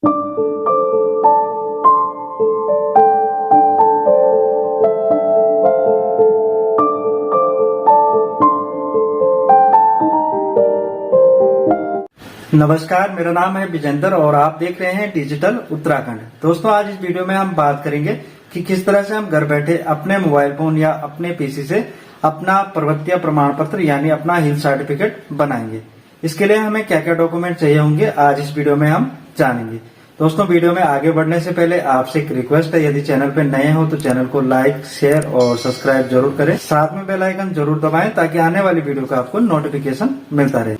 नमस्कार, मेरा नाम है विजेंद्र और आप देख रहे हैं डिजिटल उत्तराखंड। दोस्तों, आज इस वीडियो में हम बात करेंगे कि किस तरह से हम घर बैठे अपने मोबाइल फोन या अपने पीसी से अपना पर्वतीय प्रमाण पत्र यानी अपना हिल सर्टिफिकेट बनाएंगे। इसके लिए हमें क्या क्या डॉक्यूमेंट चाहिए होंगे, आज इस वीडियो में हम जानेंगे। दोस्तों, वीडियो में आगे बढ़ने से पहले आपसे एक रिक्वेस्ट है, यदि चैनल पे नए हो तो चैनल को लाइक, शेयर और सब्सक्राइब जरूर करें। साथ में बेल आइकन जरूर दबाएं ताकि आने वाली वीडियो का आपको नोटिफिकेशन मिलता रहे।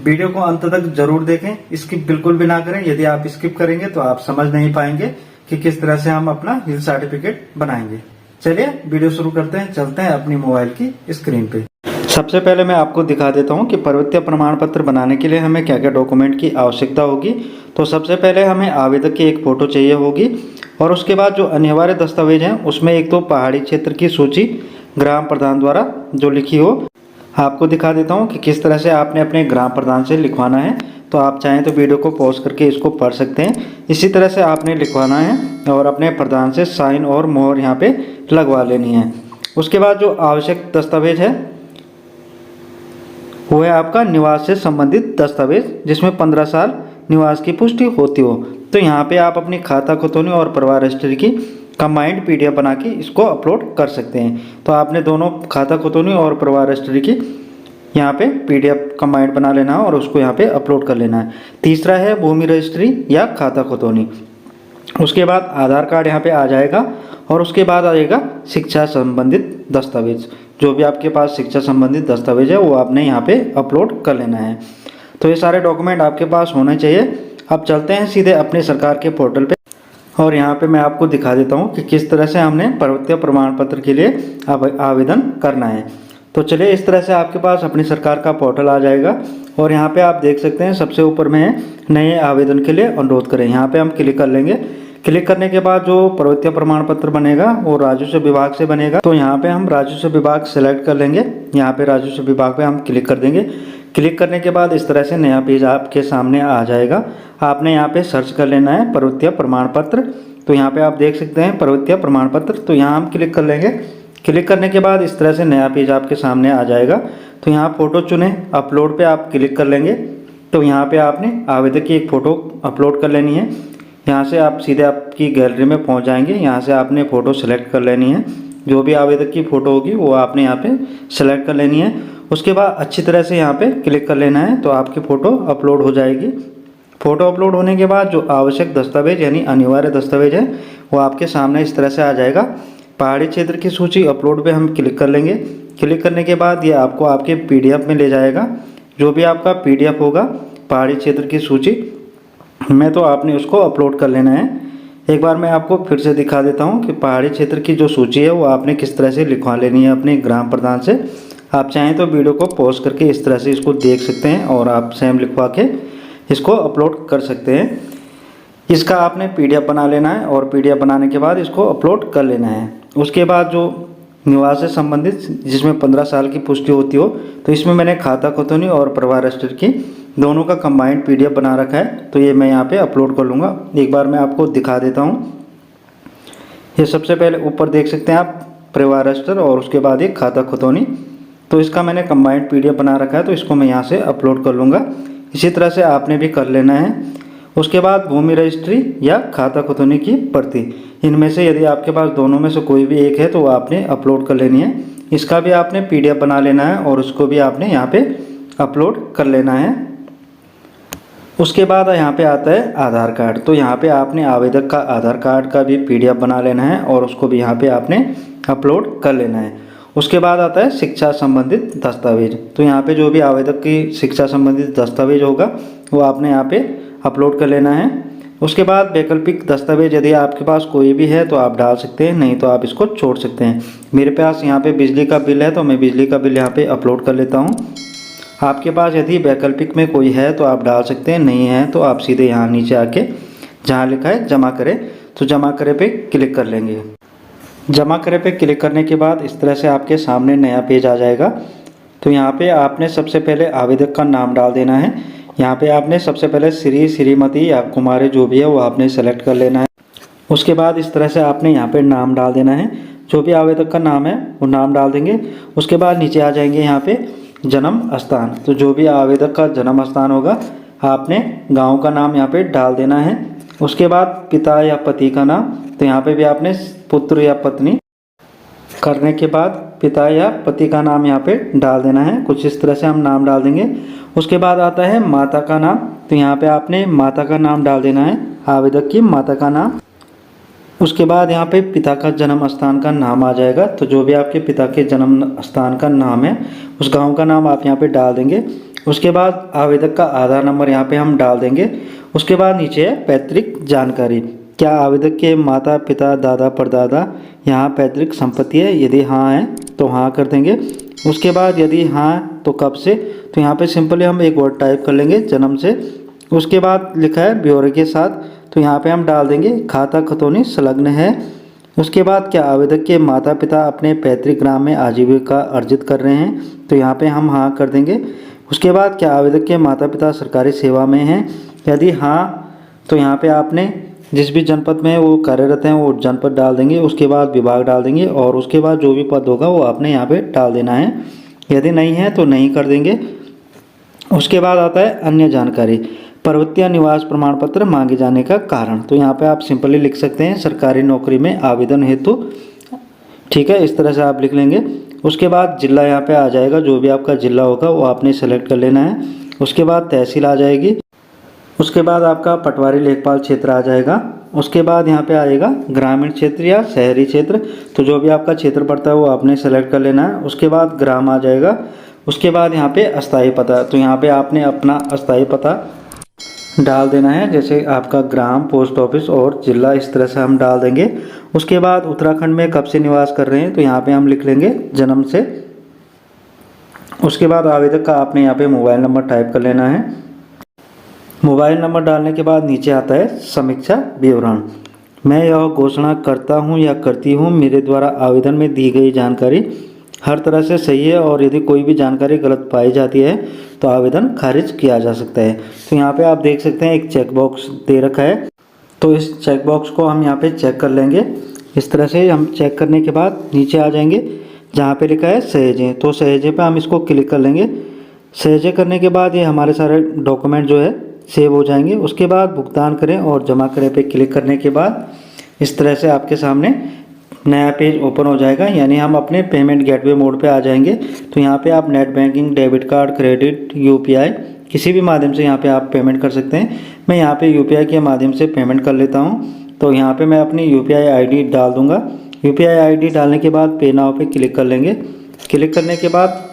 वीडियो को अंत तक जरूर देखें, स्किप बिल्कुल भी ना करें। यदि आप स्किप करेंगे तो आप समझ नहीं पाएंगे कि किस तरह से हम अपना हिल सर्टिफिकेट बनाएंगे। चलिए वीडियो शुरू करते हैं, चलते हैं अपनी मोबाइल की स्क्रीन पे। सबसे पहले मैं आपको दिखा देता हूं कि पर्वतीय प्रमाण पत्र बनाने के लिए हमें क्या क्या डॉक्यूमेंट की आवश्यकता होगी। तो सबसे पहले हमें आवेदक की एक फोटो चाहिए होगी और उसके बाद जो अनिवार्य दस्तावेज हैं उसमें एक तो पहाड़ी क्षेत्र की सूची ग्राम प्रधान द्वारा जो लिखी हो। आपको दिखा देता हूं कि किस तरह से आपने अपने ग्राम प्रधान से लिखवाना है। तो आप चाहें तो वीडियो को पॉज करके इसको पढ़ सकते हैं। इसी तरह से आपने लिखवाना है और अपने प्रधान से साइन और मोहर यहाँ पे लगवा लेनी है। उसके बाद जो आवश्यक दस्तावेज है वो है आपका निवास से संबंधित दस्तावेज, जिसमें 15 साल निवास की पुष्टि होती हो। तो यहाँ पे आप अपनी खाता खतौनी और परिवार हिस्ट्री की कंबाइंड पीडीएफ बना के इसको अपलोड कर सकते हैं। तो आपने दोनों खाता खतौनी और परिवार हिस्ट्री की यहाँ पे पीडीएफ कंबाइंड बना लेना है और उसको यहाँ पे अपलोड कर लेना है। तीसरा है भूमि रजिस्ट्री या खाता खतौनी। उसके बाद आधार कार्ड यहाँ पे आ जाएगा और उसके बाद आ जाएगा शिक्षा संबंधित दस्तावेज। जो भी आपके पास शिक्षा संबंधित दस्तावेज है वो आपने यहाँ पे अपलोड कर लेना है। तो ये सारे डॉक्यूमेंट आपके पास होने चाहिए। अब चलते हैं सीधे अपने सरकार के पोर्टल पे और यहाँ पे मैं आपको दिखा देता हूँ कि किस तरह से हमने पर्वतीय प्रमाण पत्र के लिए आवेदन करना है। तो चलिए, इस तरह से आपके पास अपनी सरकार का पोर्टल आ जाएगा और यहाँ पे आप देख सकते हैं सबसे ऊपर में नए आवेदन के लिए अनुरोध करें। यहाँ पे हम क्लिक कर लेंगे। क्लिक करने के बाद जो पर्वतीय प्रमाण पत्र बनेगा वो राजस्व विभाग से बनेगा। तो यहाँ पे हम राजस्व विभाग सेलेक्ट कर लेंगे। यहाँ पे राजस्व विभाग पे हम क्लिक कर देंगे। क्लिक करने के बाद इस तरह से नया पेज आपके सामने आ जाएगा। आपने यहाँ पे सर्च कर लेना है पर्वतीय प्रमाण पत्र। तो यहाँ पे आप देख सकते हैं पर्वतीय प्रमाण पत्र। तो यहाँ हम क्लिक कर लेंगे। क्लिक करने के बाद इस तरह से नया पेज आपके सामने आ जाएगा। तो यहाँ फ़ोटो चुने, अपलोड पे आप क्लिक कर लेंगे। तो यहाँ पे आपने आवेदक की एक फ़ोटो अपलोड कर लेनी है। यहाँ से आप सीधे आपकी गैलरी में पहुँच जाएंगे। यहाँ से आपने फ़ोटो सेलेक्ट कर लेनी है। जो भी आवेदक की फ़ोटो होगी वो आपने यहाँ पे सेलेक्ट कर लेनी है। उसके बाद अच्छी तरह से यहाँ पे क्लिक कर लेना है। तो आपकी फ़ोटो अपलोड हो जाएगी। फ़ोटो अपलोड होने के बाद जो आवश्यक दस्तावेज यानी अनिवार्य दस्तावेज है वो आपके सामने इस तरह से आ जाएगा। पहाड़ी क्षेत्र की सूची अपलोड पे हम क्लिक कर लेंगे। क्लिक करने के बाद ये आपको आपके पीडीएफ में ले जाएगा। जो भी आपका पीडीएफ होगा पहाड़ी क्षेत्र की सूची में, तो आपने उसको अपलोड कर लेना है। एक बार मैं आपको फिर से दिखा देता हूँ कि पहाड़ी क्षेत्र की जो सूची है वो आपने किस तरह से लिखवा लेनी है अपने ग्राम प्रधान से। आप चाहें तो वीडियो को पॉज करके इस तरह से इसको देख सकते हैं और आप सेम लिखवा के इसको अपलोड कर सकते हैं। इसका आपने पीडीएफ बना लेना है और पीडीएफ बनाने के बाद इसको अपलोड कर लेना है। उसके बाद जो निवास से संबंधित जिसमें 15 साल की पुष्टि होती हो, तो इसमें मैंने खाता खतौनी और परिवार हिस्ट्री की दोनों का कंबाइंड पीडीएफ बना रखा है। तो ये मैं यहाँ पे अपलोड कर लूँगा। एक बार मैं आपको दिखा देता हूँ। ये सबसे पहले ऊपर देख सकते हैं आप परिवार हिस्ट्री और उसके बाद एक खाता खतौनी। तो इसका मैंने कंबाइंड पीडीएफ बना रखा है, तो इसको मैं यहाँ से अपलोड कर लूँगा। इसी तरह से आपने भी कर लेना है। उसके बाद भूमि रजिस्ट्री या खाता खतौनी की प्रति, इनमें से यदि आपके पास दोनों में से कोई भी एक है तो आपने अपलोड कर लेनी है। इसका भी आपने पीडीएफ बना लेना है और उसको भी आपने यहाँ पे अपलोड कर लेना है। उसके बाद यहाँ पे आता है आधार कार्ड। तो यहाँ पे आपने आवेदक का आधार कार्ड का भी पीडीएफ बना लेना है और उसको भी यहाँ पे आपने अपलोड कर लेना है। उसके बाद आता है शिक्षा संबंधित दस्तावेज। तो यहाँ पे जो भी आवेदक की शिक्षा संबंधित दस्तावेज होगा वो आपने यहाँ पे अपलोड कर लेना है। उसके बाद वैकल्पिक दस्तावेज यदि आपके पास कोई भी है तो आप डाल सकते हैं, नहीं तो आप इसको छोड़ सकते हैं। मेरे पास यहाँ पे बिजली का बिल है तो मैं बिजली का बिल यहाँ पे अपलोड कर लेता हूँ। आपके पास यदि वैकल्पिक में कोई है तो आप डाल सकते हैं, नहीं है तो आप सीधे यहाँ नीचे आके जहाँ लिखा है जमा करें तो जमा करे पे क्लिक कर लेंगे। जमा करे पे क्लिक करने के बाद इस तरह से आपके सामने नया पेज आ जाएगा। तो यहाँ पे आपने सबसे पहले आवेदक का नाम डाल देना है। यहाँ पे आपने सबसे पहले श्री, श्रीमती या कुमारी जो भी है वो आपने सेलेक्ट कर लेना है। उसके बाद इस तरह से आपने यहाँ पे नाम डाल देना है, जो भी आवेदक का नाम है वो नाम डाल देंगे। उसके बाद नीचे आ जाएंगे यहाँ पे जन्म स्थान, तो जो भी आवेदक का जन्म स्थान होगा आपने गांव का नाम यहाँ पे डाल देना है। उसके बाद पिता या पति का नाम, तो यहाँ पे भी आपने पुत्र या पत्नी करने के बाद पिता या पति का नाम यहाँ पे डाल देना है। कुछ इस तरह से हम नाम डाल देंगे। उसके बाद आता है माता का नाम, तो यहाँ पे आपने माता का नाम डाल देना है, आवेदक की माता का नाम। उसके बाद यहाँ पे पिता का जन्म स्थान का नाम आ जाएगा, तो जो भी आपके पिता के जन्म स्थान का नाम है उस गांव का नाम आप यहाँ पे डाल देंगे। उसके बाद आवेदक का आधार नंबर यहाँ पे हम डाल देंगे। उसके बाद नीचे है पैतृक जानकारी, क्या आवेदक के माता पिता दादा परदादा यहाँ पैतृक संपत्ति है, यदि हाँ है तो हाँ कर देंगे। उसके बाद यदि हाँ तो कब से, तो यहाँ पे सिंपली हम एक वर्ड टाइप कर लेंगे जन्म से। उसके बाद लिखा है ब्यौरे के साथ, तो यहाँ पे हम डाल देंगे खाता खतौनी संलग्न है। उसके बाद क्या आवेदक के माता पिता अपने पैतृक ग्राम में आजीविका अर्जित कर रहे हैं, तो यहाँ पे हम हाँ कर देंगे। उसके बाद क्या आवेदक के माता पिता सरकारी सेवा में हैं, यदि हाँ तो यहाँ पे आपने जिस भी जनपद में वो कार्यरत हैं वो जनपद डाल देंगे। उसके बाद विभाग डाल देंगे और उसके बाद जो भी पद होगा वो आपने यहाँ पे डाल देना है। यदि नहीं है तो नहीं कर देंगे। उसके बाद आता है अन्य जानकारी, पर्वतीय निवास प्रमाण पत्र मांगे जाने का कारण, तो यहाँ पे आप सिंपली लिख सकते हैं सरकारी नौकरी में आवेदन हेतु, ठीक है, इस तरह से आप लिख लेंगे। उसके बाद जिला यहाँ पे आ जाएगा, जो भी आपका जिला होगा वो आपने सेलेक्ट कर लेना है। उसके बाद तहसील आ जाएगी। उसके बाद आपका पटवारी लेखपाल क्षेत्र आ जाएगा। उसके बाद यहाँ पे आएगा ग्रामीण क्षेत्र या शहरी क्षेत्र, तो जो भी आपका क्षेत्र पड़ता है वो आपने सेलेक्ट कर लेना है। उसके बाद ग्राम आ जाएगा। उसके बाद यहाँ पे अस्थायी पता, तो यहाँ पे आपने अपना अस्थायी पता डाल देना है, जैसे आपका ग्राम, पोस्ट ऑफिस और जिला, इस तरह से हम डाल देंगे। उसके बाद उत्तराखंड में कब से निवास कर रहे हैं, तो यहाँ पे हम लिख लेंगे जन्म से। उसके बाद आवेदक का आपने यहाँ पे मोबाइल नंबर टाइप कर लेना है। मोबाइल नंबर डालने के बाद नीचे आता है समीक्षा विवरण, मैं यह घोषणा करता हूँ या करती हूँ मेरे द्वारा आवेदन में दी गई जानकारी हर तरह से सही है और यदि कोई भी जानकारी गलत पाई जाती है तो आवेदन खारिज किया जा सकता है। तो यहाँ पे आप देख सकते हैं एक चेक बॉक्स दे रखा है, तो इस चेक बॉक्स को हम यहाँ पे चेक कर लेंगे। इस तरह से हम चेक करने के बाद नीचे आ जाएंगे जहाँ पे लिखा है सहेजें, तो सहेजें पे हम इसको क्लिक कर लेंगे। सहेजें करने के बाद ये हमारे सारे डॉक्यूमेंट जो है सेव हो जाएंगे। उसके बाद भुगतान करें और जमा करें पे क्लिक करने के बाद इस तरह से आपके सामने नया पेज ओपन हो जाएगा, यानी हम अपने पेमेंट गेटवे मोड पे आ जाएंगे। तो यहाँ पे आप net banking, debit card, credit, UPI किसी भी माध्यम से यहाँ पे आप पेमेंट कर सकते हैं। मैं यहाँ पे यूपीआई के माध्यम से पेमेंट कर लेता हूँ, तो यहाँ पे मैं अपनी यूपीआई आईडी डाल दूँगा। यूपीआई आईडी डालने के बाद पे नाउ पे क्लिक कर लेंगे। क्लिक करने के बाद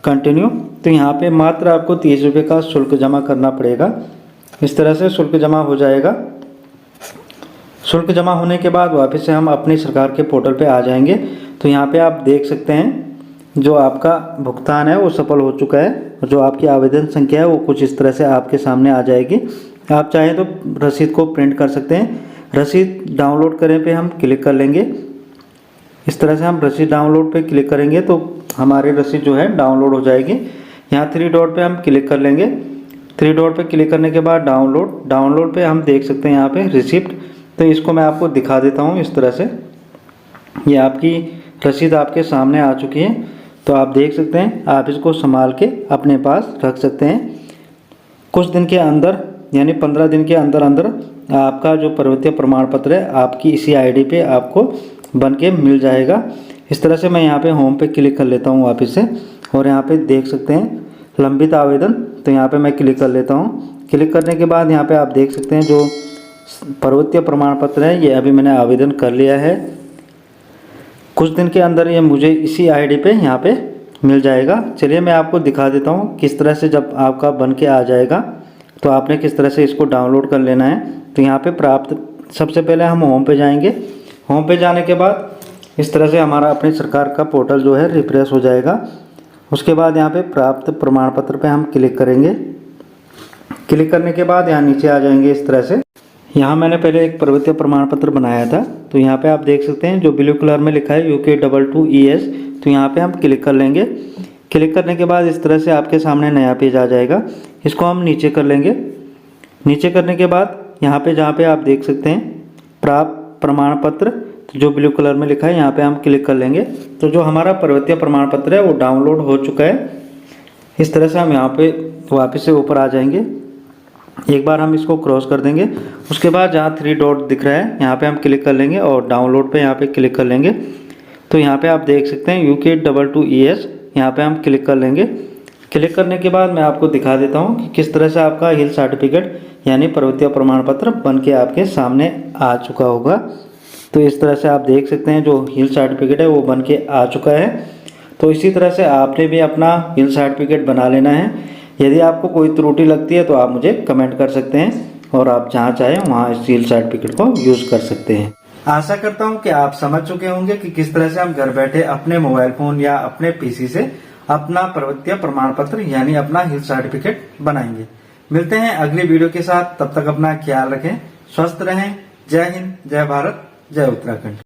कंटिन्यू, तो यहाँ पे मात्र आपको 30 रुपये का शुल्क जमा करना पड़ेगा। इस तरह से शुल्क जमा हो जाएगा। शुल्क जमा होने के बाद वापस से हम अपनी सरकार के पोर्टल पे आ जाएंगे। तो यहाँ पे आप देख सकते हैं जो आपका भुगतान है वो सफल हो चुका है। जो आपकी आवेदन संख्या है वो कुछ इस तरह से आपके सामने आ जाएगी। आप चाहें तो रसीद को प्रिंट कर सकते हैं। रसीद डाउनलोड करें पे हम क्लिक कर लेंगे। इस तरह से हम रसीद डाउनलोड पे क्लिक करेंगे तो हमारी रसीद जो है डाउनलोड हो जाएगी। यहाँ 3 डॉट पे हम क्लिक कर लेंगे। 3 डॉट पे क्लिक करने के बाद डाउनलोड पे हम देख सकते हैं यहाँ पे रिसिप्ट, तो इसको मैं आपको दिखा देता हूँ। इस तरह से ये आपकी रसीद आपके सामने आ चुकी है, तो आप देख सकते हैं। आप इसको संभाल के अपने पास रख सकते हैं। कुछ दिन के अंदर यानी 15 दिन के अंदर अंदर आपका जो पर्वतीय प्रमाण पत्र है आपकी इसी आईडी पे आपको बन के मिल जाएगा। इस तरह से मैं यहाँ पे होम पे क्लिक कर लेता हूँ वापस से, और यहाँ पे देख सकते हैं लंबित आवेदन, तो यहाँ पे मैं क्लिक कर लेता हूँ। क्लिक करने के बाद यहाँ पे आप देख सकते हैं जो पर्वतीय प्रमाण पत्र है ये अभी मैंने आवेदन कर लिया है। कुछ दिन के अंदर ये मुझे इसी आईडी पे यहाँ पे मिल जाएगा। चलिए मैं आपको दिखा देता हूँ किस तरह से जब आपका बन के आ जाएगा तो आपने किस तरह से इसको डाउनलोड कर लेना है। तो यहाँ पे प्राप्त, सबसे पहले हम होम पे जाएंगे। होम पे जाने के बाद इस तरह से हमारा अपनी सरकार का पोर्टल जो है रिफ्रेश हो जाएगा। उसके बाद यहाँ पे प्राप्त प्रमाण पत्र पे हम क्लिक करेंगे। क्लिक करने के बाद यहाँ नीचे आ जाएंगे इस तरह से। यहाँ मैंने पहले एक पर्वतीय प्रमाण पत्र बनाया था, तो यहाँ पे आप देख सकते हैं जो ब्लू कलर में लिखा है UK22ES, तो यहाँ पे हम क्लिक कर लेंगे। क्लिक करने के बाद इस तरह से आपके सामने नया पेज आ जाएगा। इसको हम नीचे कर लेंगे। नीचे करने के बाद यहाँ पे जहाँ पे आप देख सकते हैं प्राप्त प्रमाण पत्र, तो जो ब्लू कलर में लिखा है यहाँ पे हम क्लिक कर लेंगे। तो जो हमारा पर्वतीय प्रमाण पत्र है वो डाउनलोड हो चुका है। इस तरह से हम यहाँ पे वापस से ऊपर आ जाएंगे। एक बार हम इसको क्रॉस कर देंगे। उसके बाद जहाँ 3 डॉट दिख रहा है यहाँ पे हम क्लिक कर लेंगे और डाउनलोड पे यहाँ पे क्लिक कर लेंगे। तो यहाँ पे आप देख सकते हैं UK22ES, यहाँ पे हम क्लिक कर लेंगे। क्लिक करने के बाद मैं आपको दिखा देता हूँ कि किस तरह से आपका हिल सर्टिफिकेट यानी पर्वतीय प्रमाण पत्र बन के आपके सामने आ चुका होगा। तो इस तरह से आप देख सकते हैं जो हिल सर्टिफिकेट है वो बन के आ चुका है। तो इसी तरह से आपने भी अपना हिल सर्टिफिकेट बना लेना है। यदि आपको कोई त्रुटि लगती है तो आप मुझे कमेंट कर सकते हैं और आप जहाँ चाहें वहाँ इस हिल सर्टिफिकेट को यूज़ कर सकते हैं। आशा करता हूँ कि आप समझ चुके होंगे कि किस तरह से हम घर बैठे अपने मोबाइल फ़ोन या अपने PC से अपना पर्वतीय प्रमाण पत्र यानी अपना हिल सर्टिफिकेट बनाएंगे। मिलते हैं अगली वीडियो के साथ, तब तक अपना ख्याल रखें, स्वस्थ रहें। जय हिंद, जय भारत, जय उत्तराखंड।